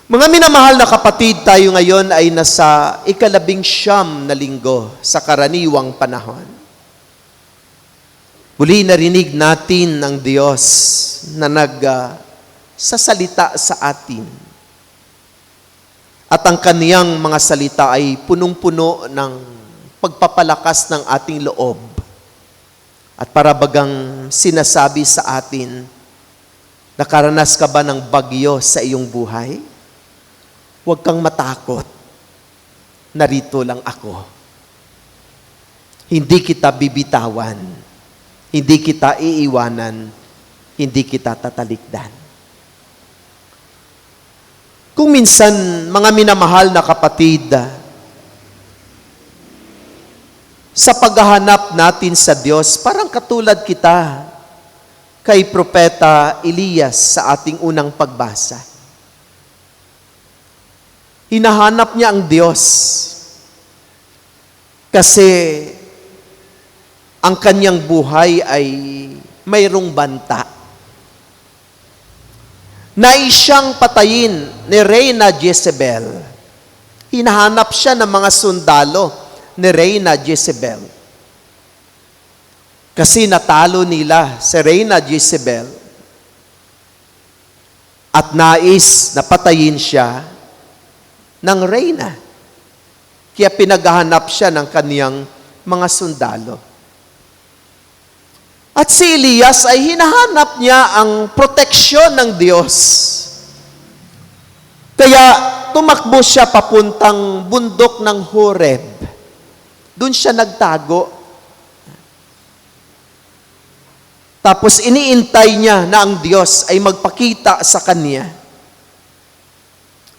Mga minamahal na kapatid, tayo ngayon ay nasa ika-19 na linggo sa karaniwang panahon. Muli narinig natin ng Diyos na nagsasalita sa atin. At ang kaniyang mga salita ay punong-puno ng pagpapalakas ng ating loob. At para bagang sinasabi sa atin, nakaranas ka ba ng bagyo sa iyong buhay? Huwag kang matakot. Narito lang ako. Hindi kita bibitawan. Hindi kita iiwanan. Hindi kita tatalikdan. Kung minsan, mga minamahal na kapatid, sa paghahanap natin sa Diyos, parang katulad kita kay Propeta Elias sa ating unang pagbasa. Hinahanap niya ang Diyos kasi ang kanyang buhay ay mayroong banta. Nais siyang patayin ni Reyna Jezebel. Hinahanap siya ng mga sundalo ni Reyna Jezebel. Kasi natalo nila si Reyna Jezebel at nais na patayin siya ng reyna. Kaya pinaghahanap siya ng kaniyang mga sundalo. At si Elias ay hinahanap niya ang proteksyon ng Diyos. Kaya tumakbo siya papuntang bundok ng Horeb. Doon siya nagtago. Tapos iniintay niya na ang Diyos ay magpakita sa kanya.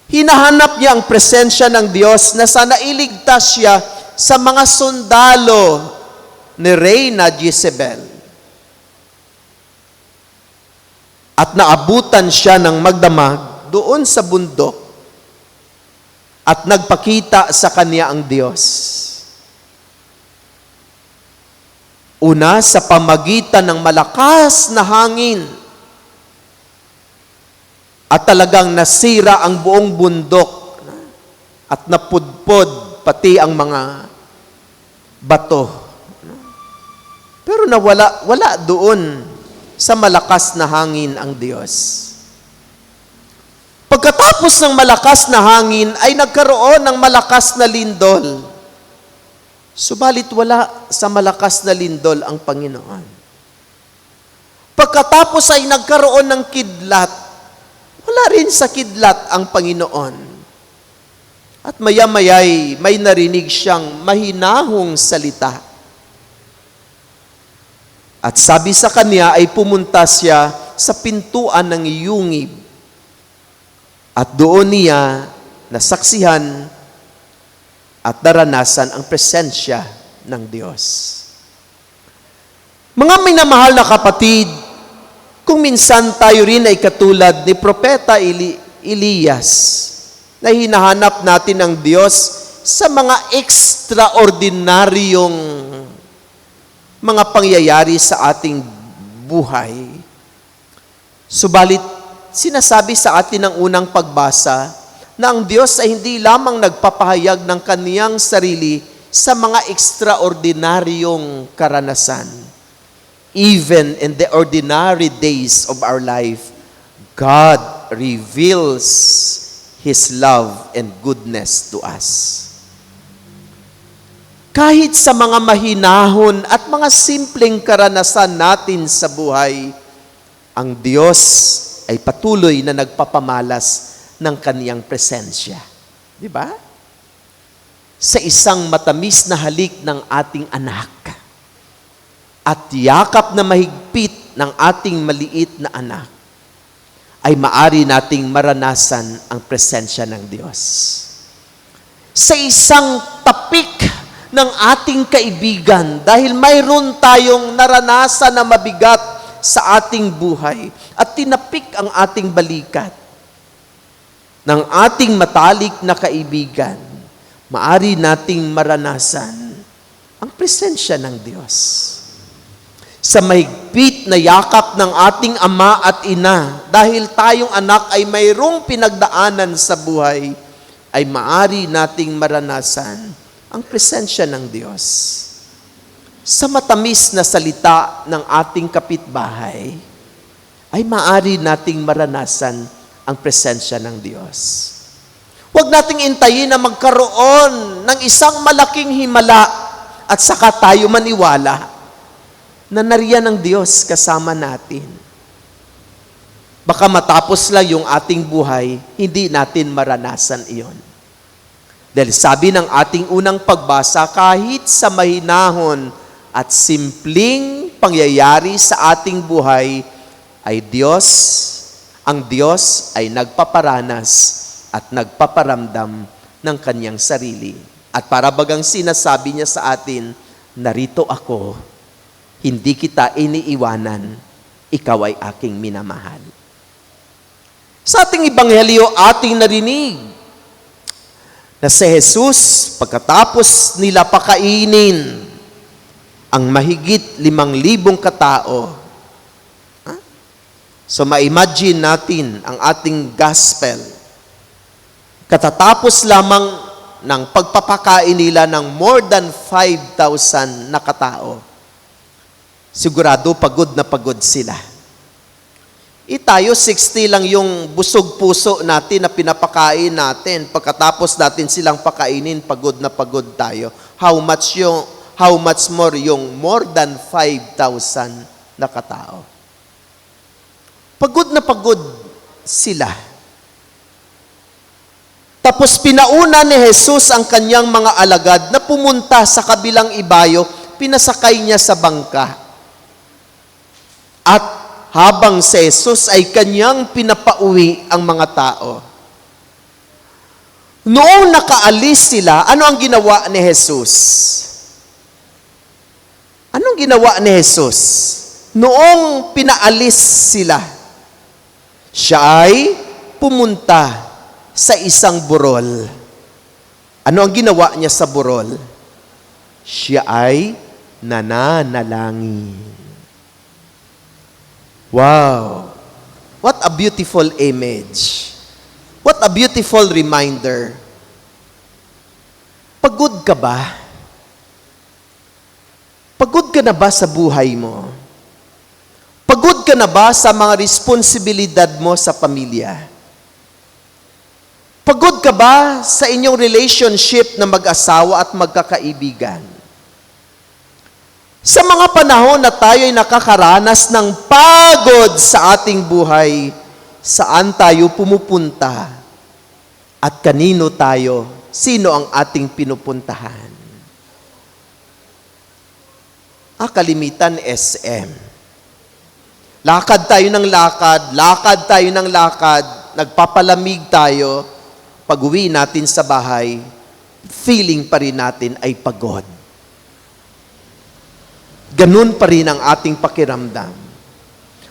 Hinahanap niya ang presensya ng Diyos na sana iligtas siya sa mga sundalo ni Reyna Jezebel. At naabutan siya ng magdamag doon sa bundok at nagpakita sa kanya ang Diyos. Una, sa pamagitan ng malakas na hangin. At talagang nasira ang buong bundok at napudpod pati ang mga bato. Pero wala doon sa malakas na hangin ang Diyos. Pagkatapos ng malakas na hangin ay nagkaroon ng malakas na lindol. Subalit wala sa malakas na lindol ang Panginoon. Pagkatapos ay nagkaroon ng kidlat. Wala rin sa kidlat ang Panginoon. At maya-maya'y may narinig siyang mahinahong salita. At sabi sa kanya ay pumunta siya sa pintuan ng yungib. At doon niya nasaksihan at naranasan ang presensya ng Diyos. Mga minamahal na kapatid, kung minsan tayo rin ay katulad ni Propeta Elias, na hinahanap natin ang Diyos sa mga ekstraordinaryong mga pangyayari sa ating buhay. Subalit, sinasabi sa atin ng unang pagbasa na ang Diyos ay hindi lamang nagpapahayag ng kaniyang sarili sa mga ekstraordinaryong karanasan. Even in the ordinary days of our life, God reveals His love and goodness to us. Kahit sa mga mahinahon at mga simpleng karanasan natin sa buhay, ang Diyos ay patuloy na nagpapamalas ng kaniyang presensya. Di ba? Sa isang matamis na halik ng ating anak, at yakap na mahigpit ng ating maliit na anak, ay maari nating maranasan ang presensya ng Diyos. Sa isang tapik ng ating kaibigan, dahil mayroon tayong naranasan na mabigat sa ating buhay, at tinapik ang ating balikat ng ating matalik na kaibigan, maari nating maranasan ang presensya ng Diyos. Sa mahigpit mahigpit na yakap ng ating ama at ina, dahil tayong anak ay mayroong pinagdaanan sa buhay, ay maari nating maranasan ang presensya ng Diyos. Sa matamis na salita ng ating kapitbahay, ay maari nating maranasan ang presensya ng Diyos. Huwag nating intayin na magkaroon ng isang malaking himala at saka tayo maniwala na nariyan ng Diyos kasama natin. Baka matapos lang yung ating buhay, hindi natin maranasan iyon. Dahil sabi ng ating unang pagbasa, kahit sa mahinahon at simpleng pangyayari sa ating buhay, ay ang Diyos ay nagpaparanas at nagpaparamdam ng kanyang sarili. At para bagang sinasabi niya sa atin, narito ako, hindi kita iniiwanan, ikaw ay aking minamahal. Sa ating ebanghelyo, ating narinig na si Jesus, pagkatapos nila pakainin ang mahigit 5,000 katao. So ma-imagine natin ang ating gospel. Katatapos lamang ng pagpapakain nila ng more than 5,000 na katao. Sigurado pagod na pagod sila. Tayo 60 lang yung busog puso natin na pinapakain natin. Pagkatapos natin silang pakainin, pagod na pagod tayo. How much more yung more than 5,000 na katao. Pagod na pagod sila. Tapos pinauna ni Jesus ang kanyang mga alagad na pumunta sa kabilang ibayo, pinasakay niya sa bangka. At habang si Jesus ay kanyang pinapauwi ang mga tao. Noong nakaalis sila, ano ang ginawa ni Jesus? Anong ginawa ni Jesus? Noong pinaalis sila, siya ay pumunta sa isang burol. Ano ang ginawa niya sa burol? Siya ay nananalangin. Wow! What a beautiful image. What a beautiful reminder. Pagod ka ba? Pagod ka na ba sa buhay mo? Pagod ka na ba sa mga responsibilidad mo sa pamilya? Pagod ka ba sa inyong relationship na mag-asawa at magkakaibigan? Sa mga panahon na tayo ay nakakaranas ng pagod sa ating buhay, saan tayo pumupunta? At kanino tayo? Sino ang ating pinupuntahan? Kalimitan SM. Lakad tayo ng lakad, nagpapalamig tayo, pag-uwi natin sa bahay, feeling pa rin natin ay pagod. Ganun pa rin ang ating pakiramdam.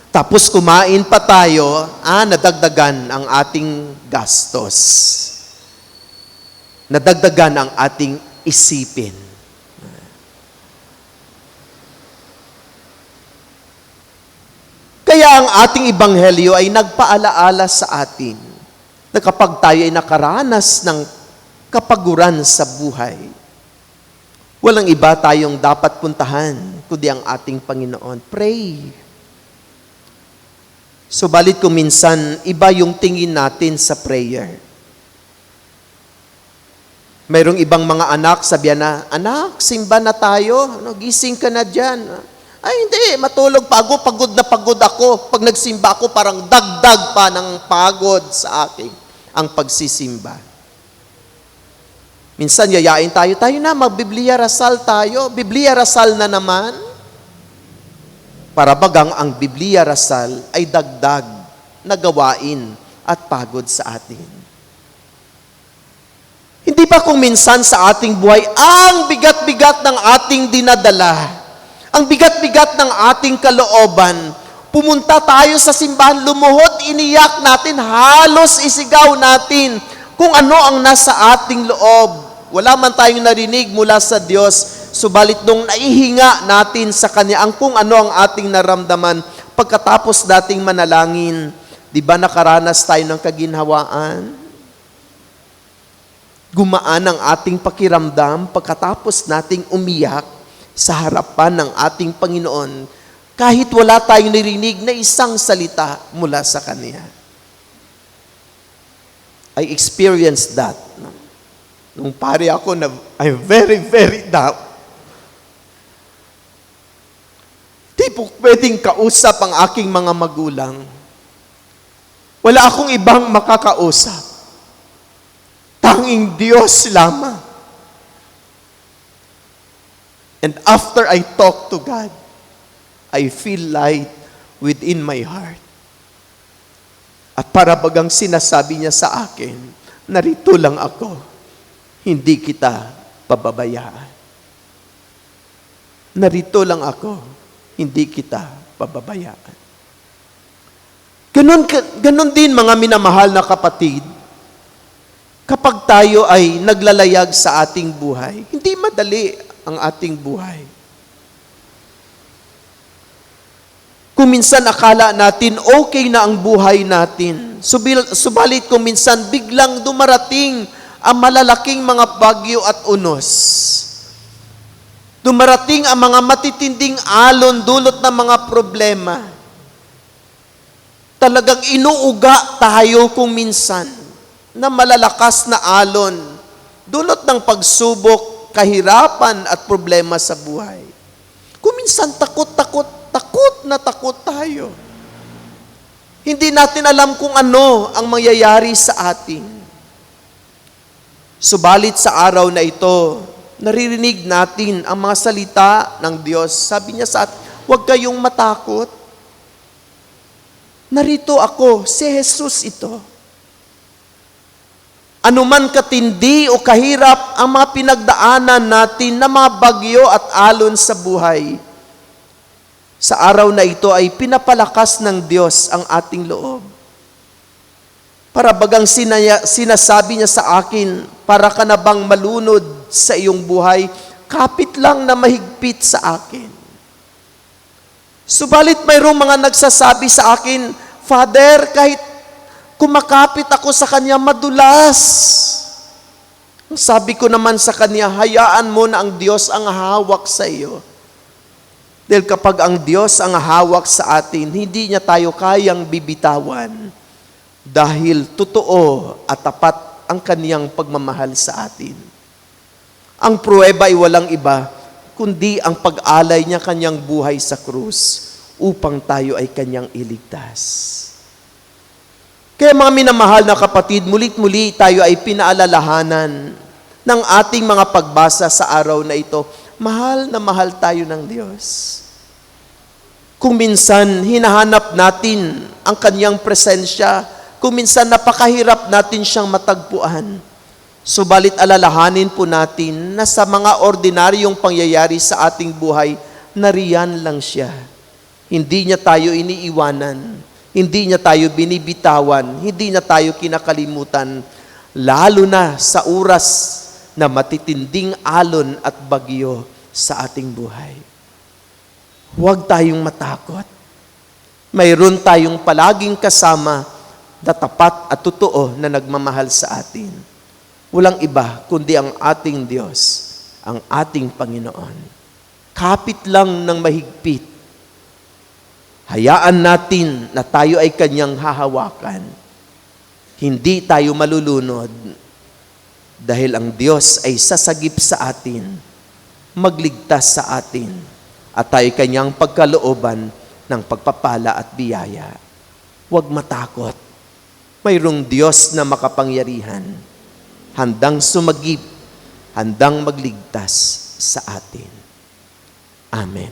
Tapos kumain pa tayo, nadagdagan ang ating gastos. Nadagdagan ang ating isipin. Kaya ang ating ebanghelyo ay nagpaalaala sa atin na kapag tayo ay nakaranas ng kapaguran sa buhay, walang iba tayong dapat puntahan, kundi ang ating Panginoon. Pray. Subalit kung minsan, iba yung tingin natin sa prayer. Mayroong ibang mga anak, sabihan na, anak, simba na tayo, gising ka na dyan. Ay, hindi, matulog pa ako, pagod na pagod ako. Pag nagsimba ako, parang dagdag pa ng pagod sa akin ang pagsisimba. Minsan, yayain tayo na, mag-Biblia Rasal tayo. Biblia Rasal na naman. Para bagang ang Biblia Rasal ay dagdag na gawain at pagod sa atin. Hindi ba kung minsan sa ating buhay, ang bigat-bigat ng ating dinadala, ang bigat-bigat ng ating kalooban, pumunta tayo sa simbahan, lumuhod, iniyak natin, halos isigaw natin kung ano ang nasa ating loob. Wala man tayong narinig mula sa Diyos, Subalit nung naihinga natin sa Kanya ang kung ano ang ating naramdaman, pagkatapos dating manalangin, di ba nakaranas tayo ng kaginhawaan? Gumaan ang ating pakiramdam pagkatapos nating umiyak sa harapan ng ating Panginoon kahit wala tayong narinig na isang salita mula sa Kanya. I experienced that. Nung pare ako na I'm very, very down. Di po pwedeng kausap ang aking mga magulang. Wala akong ibang makakausap. Tanging Diyos lamang. And after I talk to God, I feel light within my heart. At para bagang sinasabi niya sa akin, narito lang ako, hindi kita pababayaan. Narito lang ako, hindi kita pababayaan. Ganun din mga minamahal na kapatid, kapag tayo ay naglalayag sa ating buhay, hindi madali ang ating buhay. Kung minsan akala natin okay na ang buhay natin, subalit kung minsan biglang dumarating ang malalaking mga bagyo at unos. Dumarating ang mga matitinding alon dulot ng mga problema. Talagang inuuga tayo kung minsan na malalakas na alon dulot ng pagsubok, kahirapan at problema sa buhay. Kung minsan takot na takot tayo. Hindi natin alam kung ano ang mangyayari sa atin. Subalit sa araw na ito, naririnig natin ang mga salita ng Diyos. Sabi niya sa atin, huwag kayong matakot. Narito ako, si Jesus ito. Anuman katindi o kahirap ang mga pinagdaanan natin na mga bagyo at alon sa buhay, sa araw na ito ay pinapalakas ng Diyos ang ating loob. Para bagang sinasabi niya sa akin, para ka na bang malunod sa iyong buhay, kapit lang na mahigpit sa akin. Subalit mayroong mga nagsasabi sa akin, Father, kahit kumakapit ako sa Kanya, madulas. Sabi ko naman sa Kanya, hayaan mo na ang Diyos ang hawak sa iyo. Dahil kapag ang Diyos ang hawak sa atin, hindi niya tayo kayang bibitawan dahil totoo at tapat ang Kaniyang pagmamahal sa atin. Ang pruweba ay walang iba, kundi ang pag-alay niya Kanyang buhay sa krus upang tayo ay Kanyang iligtas. Kaya mga minamahal na kapatid, mulit-muli tayo ay pinaalalahanan ng ating mga pagbasa sa araw na ito. Mahal na mahal tayo ng Diyos. Kung minsan hinahanap natin ang Kanyang presensya, kung minsan napakahirap natin siyang matagpuan, subalit alalahanin po natin na sa mga ordinaryong pangyayari sa ating buhay, nariyan lang siya. Hindi niya tayo iniiwanan, hindi niya tayo binibitawan, hindi niya tayo kinakalimutan, lalo na sa oras na matitinding alon at bagyo sa ating buhay. Huwag tayong matakot. Mayroon tayong palaging kasama na tapat at totoo na nagmamahal sa atin. Walang iba kundi ang ating Diyos, ang ating Panginoon. Kapit lang ng mahigpit. Hayaan natin na tayo ay Kanyang hahawakan. Hindi tayo malulunod dahil ang Diyos ay sasagip sa atin, magligtas sa atin, at tayo Kanyang pagkalooban ng pagpapala at biyaya. Huwag matakot. Mayroong Diyos na makapangyarihan, handang sumagip, handang magligtas sa atin. Amen.